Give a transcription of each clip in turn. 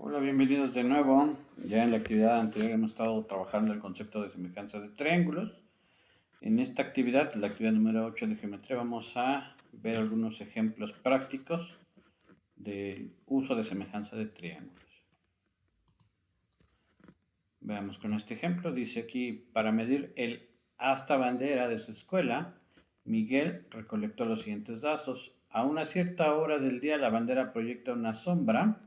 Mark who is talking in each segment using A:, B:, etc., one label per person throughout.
A: Hola, bienvenidos de nuevo. Ya en la actividad anterior hemos estado trabajando el concepto de semejanza de triángulos. En esta actividad, la actividad número 8 de geometría, vamos a ver algunos ejemplos prácticos del uso de semejanza de triángulos. Veamos con este ejemplo. Dice aquí, para medir el asta bandera de su escuela, Miguel recolectó los siguientes datos. A una cierta hora del día la bandera proyecta una sombra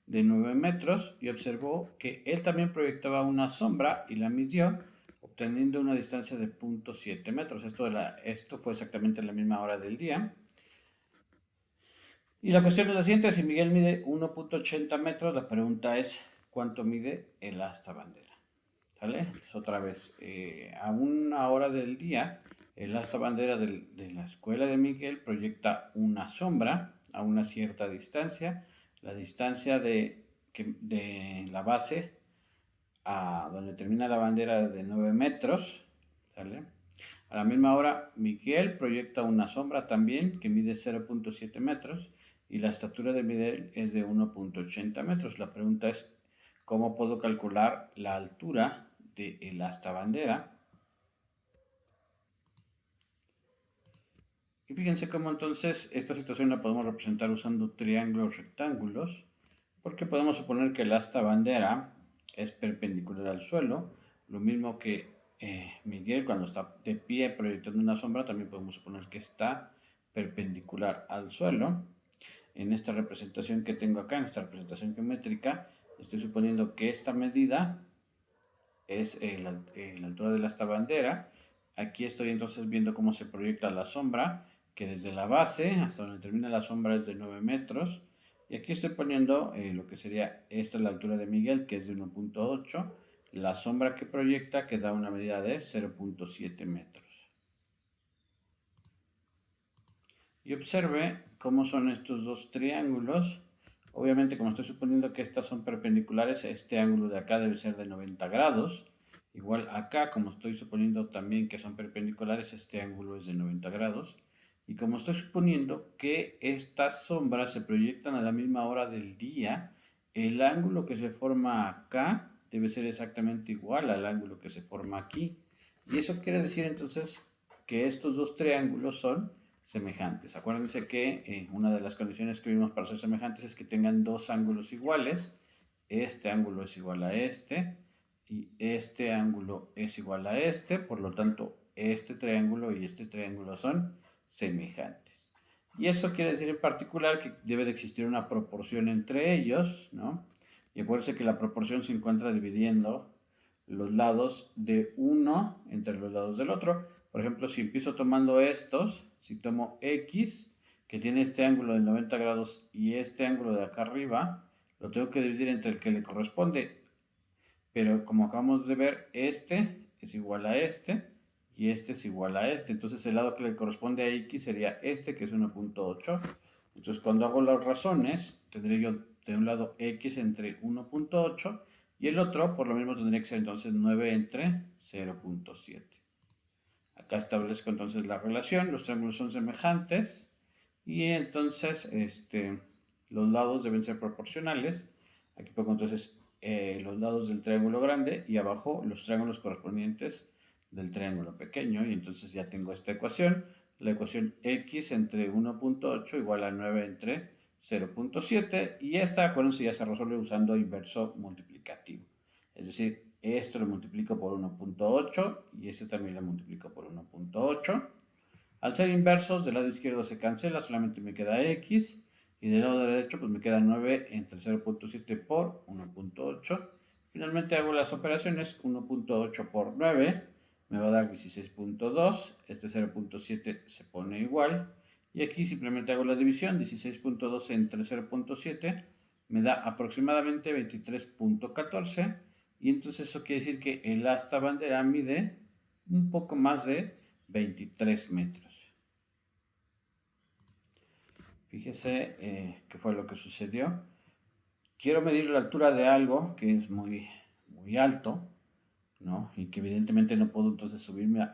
A: de 9 metros y observó que él también proyectaba una sombra y la midió, obteniendo una distancia de 0.7 metros. Esto fue exactamente a la misma hora del día. Y la cuestión es la siguiente, si Miguel mide 1.80 metros, la pregunta es, ¿cuánto mide el asta bandera? ¿Sale? Entonces otra vez, a una hora del día, el asta bandera de la escuela de Miguel proyecta una sombra a una cierta distancia. La distancia de la base a donde termina la bandera de 9 metros. ¿Sale? A la misma hora, Miguel proyecta una sombra también que mide 0.7 metros y la estatura de Miguel es de 1.80 metros. La pregunta es, ¿cómo puedo calcular la altura del asta bandera? Y fíjense cómo entonces esta situación la podemos representar usando triángulos rectángulos, porque podemos suponer que el asta bandera es perpendicular al suelo, lo mismo que Miguel cuando está de pie proyectando una sombra, también podemos suponer que está perpendicular al suelo. En esta representación que tengo acá, en esta representación geométrica, estoy suponiendo que esta medida es la altura de esta bandera. Aquí estoy entonces viendo cómo se proyecta la sombra, que desde la base hasta donde termina la sombra es de 9 metros. Y aquí estoy poniendo lo que sería esta la altura de Miguel, que es de 1.8. La sombra que proyecta, que da una medida de 0.7 metros. Y observe cómo son estos dos triángulos. Obviamente, como estoy suponiendo que estas son perpendiculares, este ángulo de acá debe ser de 90 grados. Igual acá, como estoy suponiendo también que son perpendiculares, este ángulo es de 90 grados. Y como estoy suponiendo que estas sombras se proyectan a la misma hora del día, el ángulo que se forma acá debe ser exactamente igual al ángulo que se forma aquí. Y eso quiere decir entonces que estos dos triángulos son semejantes. Acuérdense que una de las condiciones que vimos para ser semejantes es que tengan dos ángulos iguales. Este ángulo es igual a este y este ángulo es igual a este. Por lo tanto, este triángulo y este triángulo son semejantes. Y eso quiere decir en particular que debe de existir una proporción entre ellos, ¿no? Y acuérdense que la proporción se encuentra dividiendo los lados de uno entre los lados del otro. Por ejemplo, si empiezo tomando estos, si tomo X, que tiene este ángulo de 90 grados y este ángulo de acá arriba, lo tengo que dividir entre el que le corresponde. Pero como acabamos de ver, este es igual a este y este es igual a este. Entonces el lado que le corresponde a X sería este, que es 1.8. Entonces cuando hago las razones, tendré yo de un lado X entre 1.8 y el otro, por lo mismo, tendría que ser entonces 9 entre 0.7. Acá establezco entonces la relación, los triángulos son semejantes y entonces los lados deben ser proporcionales. Aquí pongo entonces los lados del triángulo grande y abajo los triángulos correspondientes del triángulo pequeño y entonces ya tengo esta ecuación, la ecuación x entre 1.8 igual a 9 entre 0.7 y esta, acuérdense, ya se resuelve usando inverso multiplicativo. Es decir, esto lo multiplico por 1.8 y este también lo multiplico por 1.8. Al ser inversos, del lado izquierdo se cancela, solamente me queda x. Y del lado derecho, pues me queda 9 entre 0.7 por 1.8. Finalmente hago las operaciones, 1.8 por 9 me va a dar 16.2. Este 0.7 se pone igual. Y aquí simplemente hago la división, 16.2 entre 0.7 me da aproximadamente 23.14. Y entonces eso quiere decir que el asta bandera mide un poco más de 23 metros. Fíjese qué fue lo que sucedió. Quiero medir la altura de algo que es muy, muy alto, ¿no? Y que evidentemente no puedo entonces subirme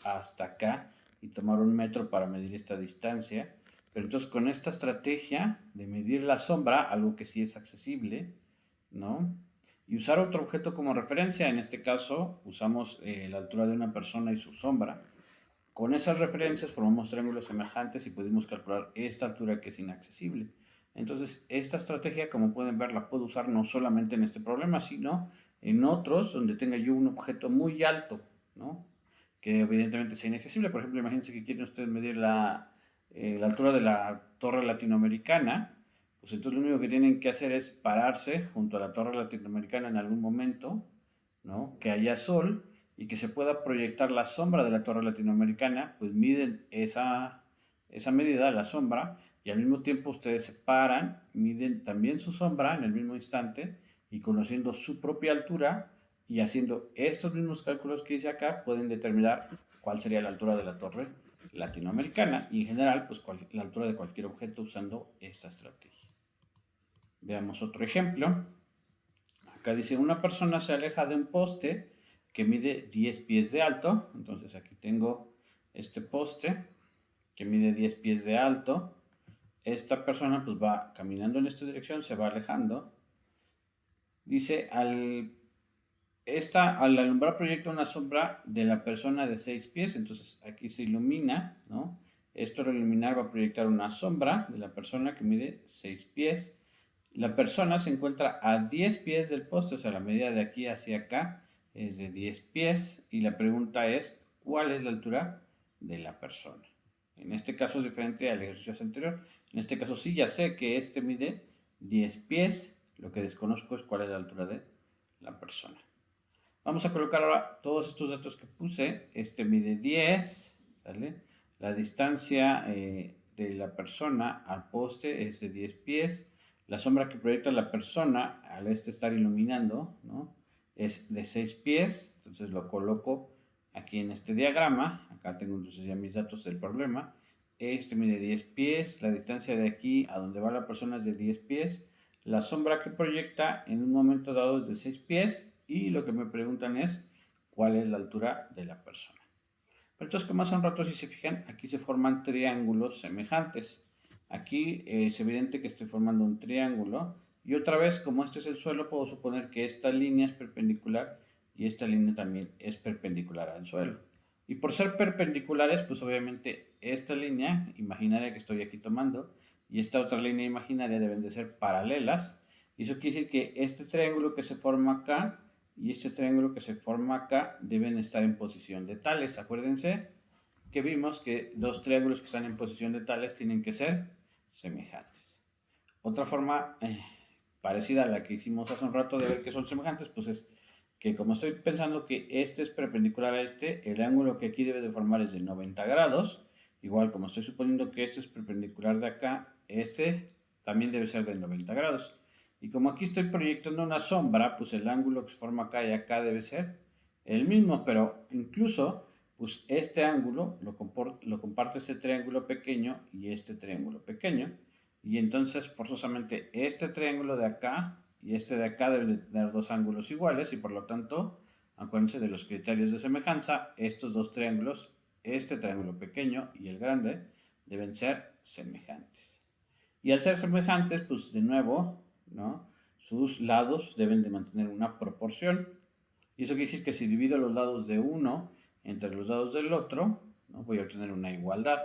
A: hasta acá y tomar un metro para medir esta distancia. Pero entonces con esta estrategia de medir la sombra, algo que sí es accesible, ¿no? Y usar otro objeto como referencia, en este caso usamos la altura de una persona y su sombra. Con esas referencias formamos triángulos semejantes y pudimos calcular esta altura que es inaccesible. Entonces, esta estrategia, como pueden ver, la puedo usar no solamente en este problema, sino en otros donde tenga yo un objeto muy alto, ¿no? Que evidentemente sea inaccesible. Por ejemplo, imagínense que quieren ustedes medir la altura de la torre latinoamericana, pues entonces lo único que tienen que hacer es pararse junto a la torre latinoamericana en algún momento, ¿no? Que haya sol y que se pueda proyectar la sombra de la torre latinoamericana, pues miden esa medida, la sombra, y al mismo tiempo ustedes se paran, miden también su sombra en el mismo instante y conociendo su propia altura y haciendo estos mismos cálculos que hice acá, pueden determinar cuál sería la altura de la torre latinoamericana y en general, pues la altura de cualquier objeto usando esta estrategia. Veamos otro ejemplo. Acá dice, una persona se aleja de un poste que mide 10 pies de alto. Entonces aquí tengo este poste que mide 10 pies de alto. Esta persona pues va caminando en esta dirección, se va alejando. Dice, al alumbrar proyecta una sombra de la persona de 6 pies. Entonces aquí se ilumina, ¿no? Esto al iluminar va a proyectar una sombra de la persona que mide 6 pies. La persona se encuentra a 10 pies del poste, o sea, la medida de aquí hacia acá es de 10 pies. Y la pregunta es, ¿cuál es la altura de la persona? En este caso es diferente al ejercicio anterior. En este caso sí, ya sé que este mide 10 pies. Lo que desconozco es cuál es la altura de la persona. Vamos a colocar ahora todos estos datos que puse. Este mide 10, ¿sale? La distancia de la persona al poste es de 10 pies. La sombra que proyecta la persona al estar iluminando, ¿no? Es de 6 pies. Entonces lo coloco aquí en este diagrama. Acá tengo entonces ya mis datos del problema. Este mide 10 pies. La distancia de aquí a donde va la persona es de 10 pies. La sombra que proyecta en un momento dado es de 6 pies y lo que me preguntan es cuál es la altura de la persona. Pero entonces, como hace un rato, si se fijan, aquí se forman triángulos semejantes. Aquí es evidente que estoy formando un triángulo y otra vez, como este es el suelo, puedo suponer que esta línea es perpendicular y esta línea también es perpendicular al suelo. Y por ser perpendiculares, pues obviamente esta línea imaginaria que estoy aquí tomando y esta otra línea imaginaria deben de ser paralelas. Y eso quiere decir que este triángulo que se forma acá y este triángulo que se forma acá deben estar en posición de tales. Acuérdense que vimos que dos triángulos que están en posición de tales tienen que ser semejantes. Otra forma parecida a la que hicimos hace un rato de ver que son semejantes, pues es que como estoy pensando que este es perpendicular a este, el ángulo que aquí debe de formar es de 90 grados. Igual como estoy suponiendo que este es perpendicular de acá, este también debe ser de 90 grados. Y como aquí estoy proyectando una sombra, pues el ángulo que se forma acá y acá debe ser el mismo, pero incluso pues este ángulo lo comparte este triángulo pequeño y este triángulo pequeño. Y entonces forzosamente este triángulo de acá y este de acá deben de tener dos ángulos iguales y por lo tanto, acuérdense de los criterios de semejanza, estos dos triángulos, este triángulo pequeño y el grande, deben ser semejantes. Y al ser semejantes, pues de nuevo, ¿no? Sus lados deben de mantener una proporción. Y eso quiere decir que si divido los lados de uno entre los lados del otro, ¿no? Voy a obtener una igualdad.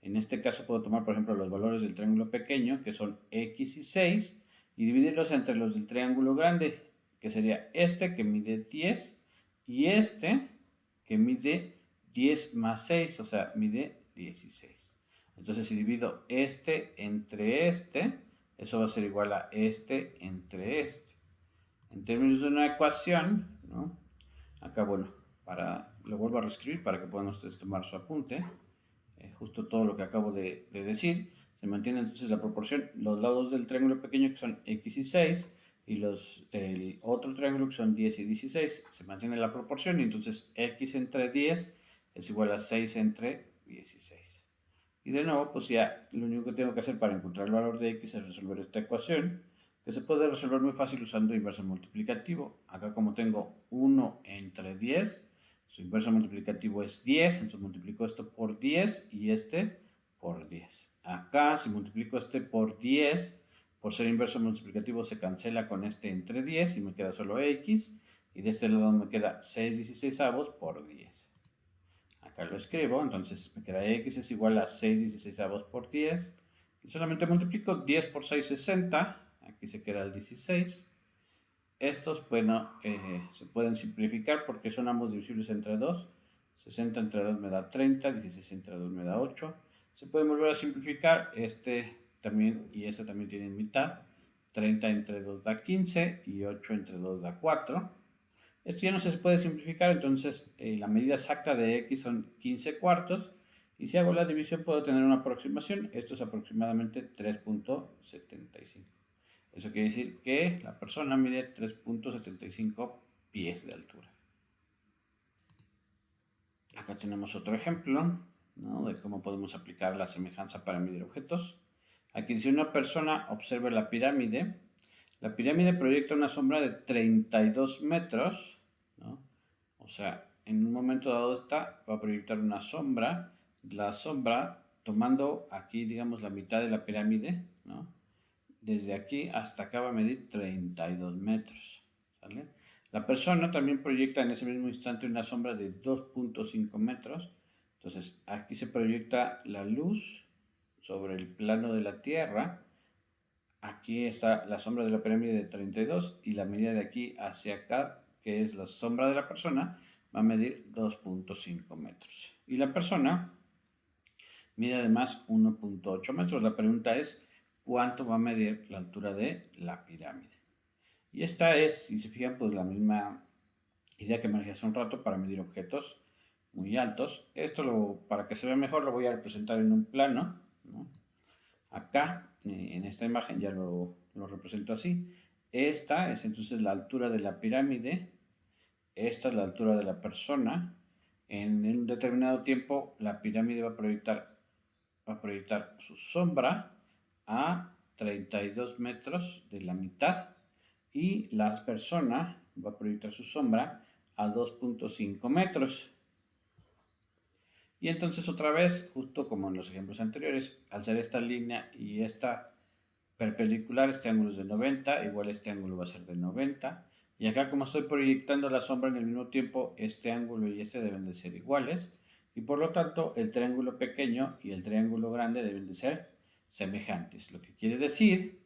A: En este caso puedo tomar, por ejemplo, los valores del triángulo pequeño, que son x y 6, y dividirlos entre los del triángulo grande, que sería este que mide 10 y este que mide 10 más 6, o sea, mide 16. Entonces, si divido este entre este, eso va a ser igual a este entre este. En términos de una ecuación, ¿no? Acá, bueno, lo vuelvo a reescribir para que puedan ustedes tomar su apunte. Justo todo lo que acabo de decir. Se mantiene entonces la proporción, los lados del triángulo pequeño que son x y 6 y los del otro triángulo que son 10 y 16. Se mantiene la proporción y entonces x entre 10 es igual a 6 entre 16. Y de nuevo, pues ya lo único que tengo que hacer para encontrar el valor de x es resolver esta ecuación, que se puede resolver muy fácil usando inverso multiplicativo. Acá como tengo 1 entre 10, su inverso multiplicativo es 10, entonces multiplico esto por 10 y este por 10. Acá si multiplico este por 10, por ser inverso multiplicativo se cancela con este entre 10 y me queda solo x. Y de este lado me queda 6/16 por 10. Acá lo escribo, entonces me queda x es igual a 6/16 por 10. Y solamente multiplico 10 por 6, 60. Aquí se queda el 16. Estos, bueno, se pueden simplificar porque son ambos divisibles entre 2. 60 entre 2 me da 30, 16 entre 2 me da 8. Se pueden volver a simplificar, este también y este también tienen mitad. 30 entre 2 da 15 y 8 entre 2 da 4. Esto ya no se puede simplificar, entonces la medida exacta de x son 15 cuartos. Y si hago la división puedo tener una aproximación. Esto es aproximadamente 3.75. Eso quiere decir que la persona mide 3.75 pies de altura. Acá tenemos otro ejemplo, ¿no?, de cómo podemos aplicar la semejanza para medir objetos. Aquí dice: una persona observa la pirámide. La pirámide proyecta una sombra de 32 metros, ¿no? O sea, en un momento dado esta va a proyectar una sombra. La sombra, tomando aquí, digamos, la mitad de la pirámide, ¿no?, desde aquí hasta acá va a medir 32 metros. ¿Sale? La persona también proyecta en ese mismo instante una sombra de 2.5 metros. Entonces, aquí se proyecta la luz sobre el plano de la Tierra. Aquí está la sombra de la pirámide de 32 y la medida de aquí hacia acá, que es la sombra de la persona, va a medir 2.5 metros. Y la persona mide además 1.8 metros. La pregunta es: ¿cuánto va a medir la altura de la pirámide? Y esta es, si se fijan, pues la misma idea que manejé hace un rato para medir objetos muy altos. Esto, para que se vea mejor, lo voy a representar en un plano, ¿no? Acá, en esta imagen, ya lo represento así. Esta es entonces la altura de la pirámide. Esta es la altura de la persona. En un determinado tiempo, la pirámide va a proyectar su sombra a 32 metros de la mitad y la persona va a proyectar su sombra a 2.5 metros. Y entonces otra vez, justo como en los ejemplos anteriores, al ser esta línea y esta perpendicular, este ángulo es de 90, igual este ángulo va a ser de 90. Y acá, como estoy proyectando la sombra en el mismo tiempo, este ángulo y este deben de ser iguales. Y por lo tanto, el triángulo pequeño y el triángulo grande deben de ser semejantes. Lo que quiere decir,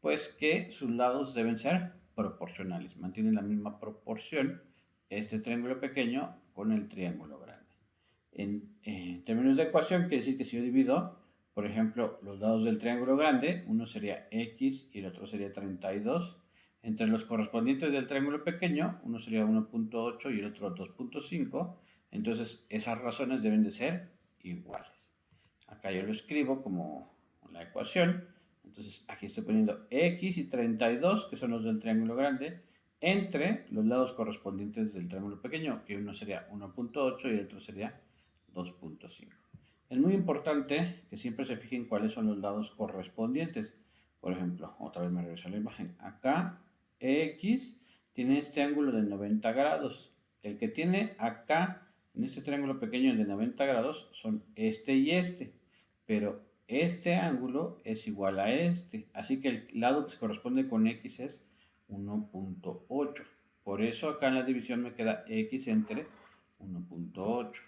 A: pues, que sus lados deben ser proporcionales. Mantienen la misma proporción este triángulo pequeño con el triángulo grande. En términos de ecuación, quiere decir que si yo divido, por ejemplo, los lados del triángulo grande, uno sería x y el otro sería 32. Entre los correspondientes del triángulo pequeño, uno sería 1.8 y el otro 2.5. Entonces, esas razones deben de ser iguales. Acá yo lo escribo como la ecuación. Entonces, aquí estoy poniendo x y 32, que son los del triángulo grande, entre los lados correspondientes del triángulo pequeño, que uno sería 1.8 y el otro sería 2.5. Es muy importante que siempre se fijen cuáles son los lados correspondientes. Por ejemplo, otra vez me regreso a la imagen. Acá, x tiene este ángulo de 90 grados. El que tiene acá, en este triángulo pequeño de 90 grados, son este y este. Pero este ángulo es igual a este. Así que el lado que se corresponde con x es 1.8. Por eso acá en la división me queda x entre 1.8.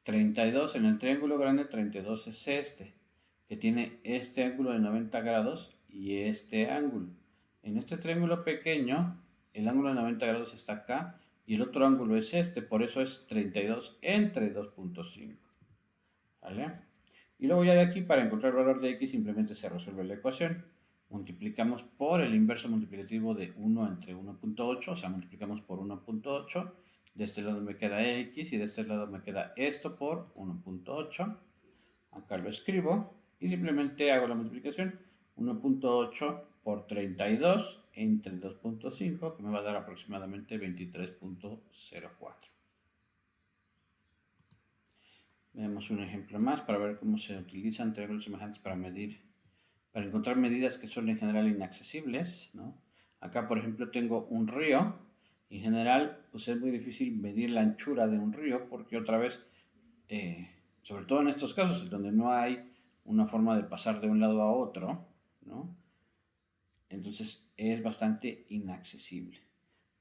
A: 32 en el triángulo grande, 32 es este, que tiene este ángulo de 90 grados y este ángulo. En este triángulo pequeño, el ángulo de 90 grados está acá y el otro ángulo es este, por eso es 32 entre 2.5. ¿Vale? Y luego ya de aquí, para encontrar el valor de x, simplemente se resuelve la ecuación. Multiplicamos por el inverso multiplicativo de 1 entre 1.8, o sea, multiplicamos por 1.8. De este lado me queda x y de este lado me queda esto por 1.8. Acá lo escribo y simplemente hago la multiplicación. 1.8 por 32 entre 2.5, que me va a dar aproximadamente 23.04. Veamos un ejemplo más para ver cómo se utilizan triángulos semejantes para encontrar medidas que son en general inaccesibles, ¿no? Acá, por ejemplo, tengo un río. En general, pues es muy difícil medir la anchura de un río porque otra vez, sobre todo en estos casos, donde no hay una forma de pasar de un lado a otro, ¿no?, Entonces es bastante inaccesible.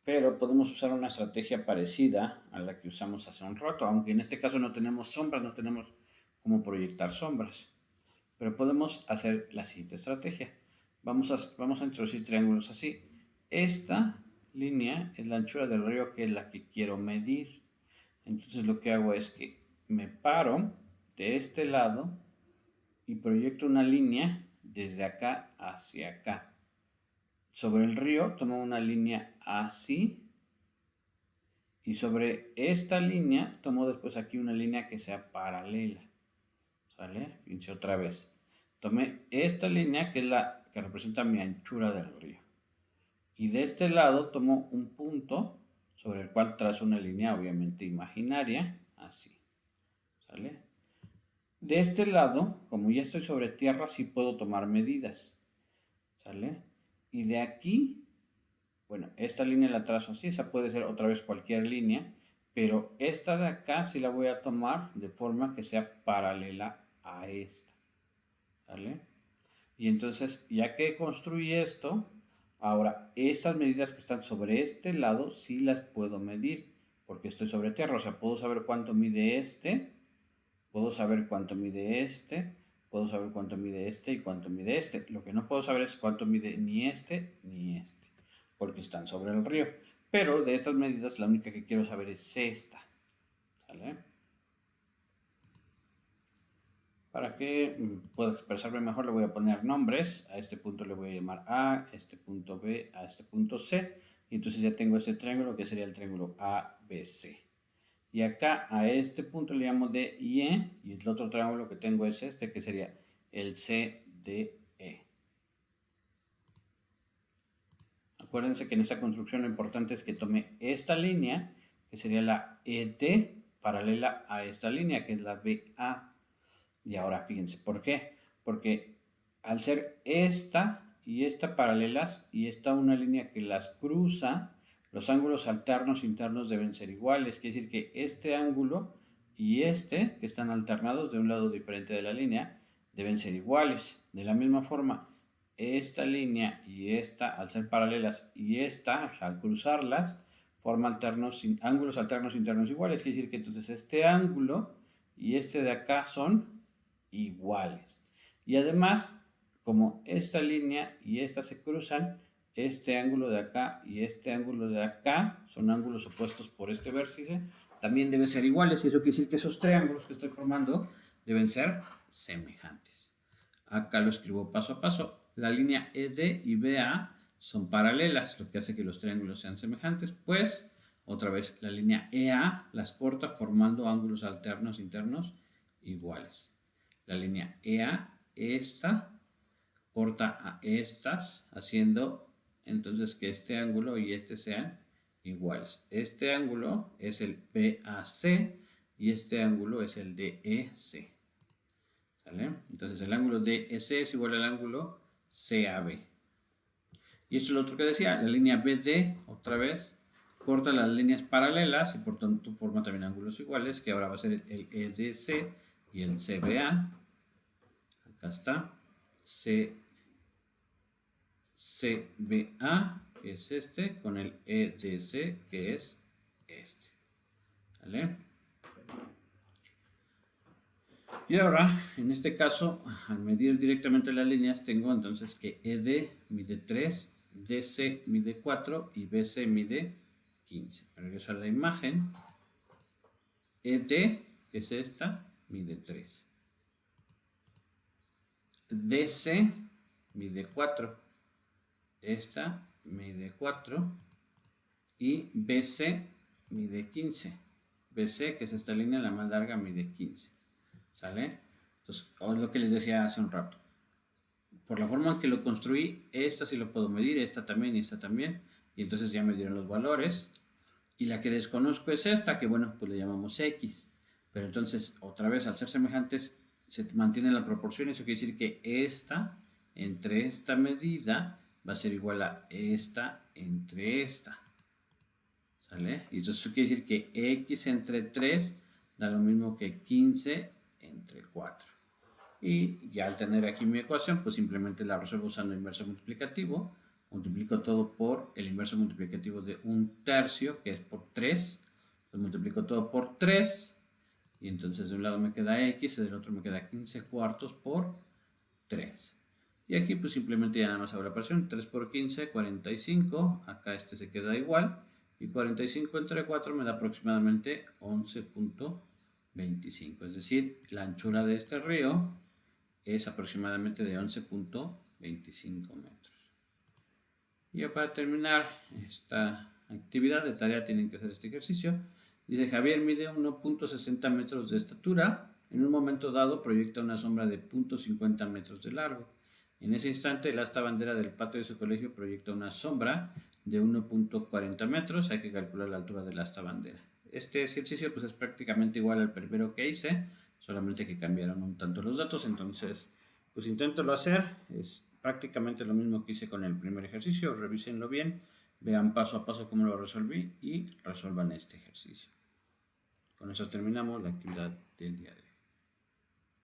A: Pero podemos usar una estrategia parecida a la que usamos hace un rato, aunque en este caso no tenemos sombras, no tenemos cómo proyectar sombras. Pero podemos hacer la siguiente estrategia. Vamos a introducir triángulos así. Esta línea es la anchura del río, que es la que quiero medir. Entonces lo que hago es que me paro de este lado y proyecto una línea desde acá hacia acá. Sobre el río tomo una línea así, y sobre esta línea tomo después aquí una línea que sea paralela. ¿Sale? Fíjense otra vez. Tomé esta línea que es la que representa mi anchura del río. Y de este lado tomo un punto sobre el cual trazo una línea obviamente imaginaria, así. ¿Sale? De este lado, como ya estoy sobre tierra, sí puedo tomar medidas. ¿Sale? Y de aquí, bueno, esta línea la trazo así, esa puede ser otra vez cualquier línea, pero esta de acá sí la voy a tomar de forma que sea paralela a esta. ¿Vale? Y entonces, ya que construí esto, ahora estas medidas que están sobre este lado sí las puedo medir, porque estoy sobre tierra, o sea, puedo saber cuánto mide este, puedo saber cuánto mide este, puedo saber cuánto mide este y cuánto mide este. Lo que no puedo saber es cuánto mide ni este, porque están sobre el río. Pero de estas medidas, la única que quiero saber es esta. ¿Vale? Para que pueda expresarme mejor, le voy a poner nombres. A este punto le voy a llamar A, a este punto B, a este punto C. Y entonces ya tengo este triángulo que sería el triángulo ABC. Y acá a este punto le llamo D y E. Y el otro triángulo que tengo es este, que sería el CDE. Acuérdense que en esta construcción lo importante es que tome esta línea, que sería la ED, paralela a esta línea, que es la BA. Y ahora fíjense, ¿por qué? Porque al ser esta y esta paralelas y esta una línea que las cruza, los ángulos alternos internos deben ser iguales. Quiere decir que este ángulo y este, que están alternados de un lado diferente de la línea, deben ser iguales. De la misma forma, esta línea y esta, al ser paralelas, y esta, al cruzarlas, forma ángulos alternos internos iguales. Quiere decir que entonces este ángulo y este de acá son iguales. Y además, como esta línea y esta se cruzan, este ángulo de acá y este ángulo de acá son ángulos opuestos por este vértice, también deben ser iguales. Y eso quiere decir que esos triángulos que estoy formando deben ser semejantes. Acá lo escribo paso a paso. La línea ED y BA son paralelas, lo que hace que los triángulos sean semejantes, pues otra vez la línea EA las corta formando ángulos alternos internos iguales. La línea EA, esta, corta a estas, haciendo entonces que este ángulo y este sean iguales. Este ángulo es el BAC y este ángulo es el DEC. ¿Sale? Entonces el ángulo DEC es igual al ángulo CAB. Y esto es lo otro que decía, la línea BD, otra vez, corta las líneas paralelas y por tanto forma también ángulos iguales, que ahora va a ser el EDC y el CBA. Acá está. CBA, que es este, con el EDC, que es este. ¿Vale? Y ahora, en este caso, al medir directamente las líneas, tengo entonces que ED mide 3, DC mide 4 y BC mide 15. Regreso a la imagen. ED, que es esta, mide 3. DC mide 4. Esta mide 4. Y BC mide 15. BC, que es esta línea, la más larga, mide 15. ¿Sale? Entonces, es lo que les decía hace un rato. Por la forma en que lo construí, esta sí lo puedo medir, esta también y esta también. Y entonces ya me dieron los valores. Y la que desconozco es esta, que bueno, pues le llamamos X. Pero entonces, otra vez, al ser semejantes, se mantiene la proporción. Eso quiere decir que esta, entre esta medida, va a ser igual a esta entre esta. ¿Sale? Y entonces eso quiere decir que X entre 3 da lo mismo que 15 entre 4. Y ya al tener aquí mi ecuación, pues simplemente la resuelvo usando inverso multiplicativo. multiplico todo por el inverso multiplicativo de 1/3, que es por 3. Lo multiplico todo por 3 y entonces de un lado me queda x y del otro me queda 15/4 por 3. Y aquí pues simplemente ya nada más hago la operación. 3 por 15, 45. Acá este se queda igual. Y 45 entre 4 me da aproximadamente 11.25. Es decir, la anchura de este río es aproximadamente de 11.25 metros. Y ya para terminar esta actividad de tarea tienen que hacer este ejercicio. Dice: Javier mide 1.60 metros de estatura. En un momento dado proyecta una sombra de 0.50 metros de largo. En ese instante el asta bandera del patio de su colegio proyecta una sombra de 1.40 metros. Hay que calcular la altura del asta bandera. Este ejercicio pues es prácticamente igual al primero que hice, solamente que cambiaron un tanto los datos. Entonces pues inténtalo hacer. Es prácticamente lo mismo que hice con el primer ejercicio. Revísenlo bien, vean paso a paso cómo lo resolví y resuelvan este ejercicio. Con eso terminamos la actividad del día de hoy.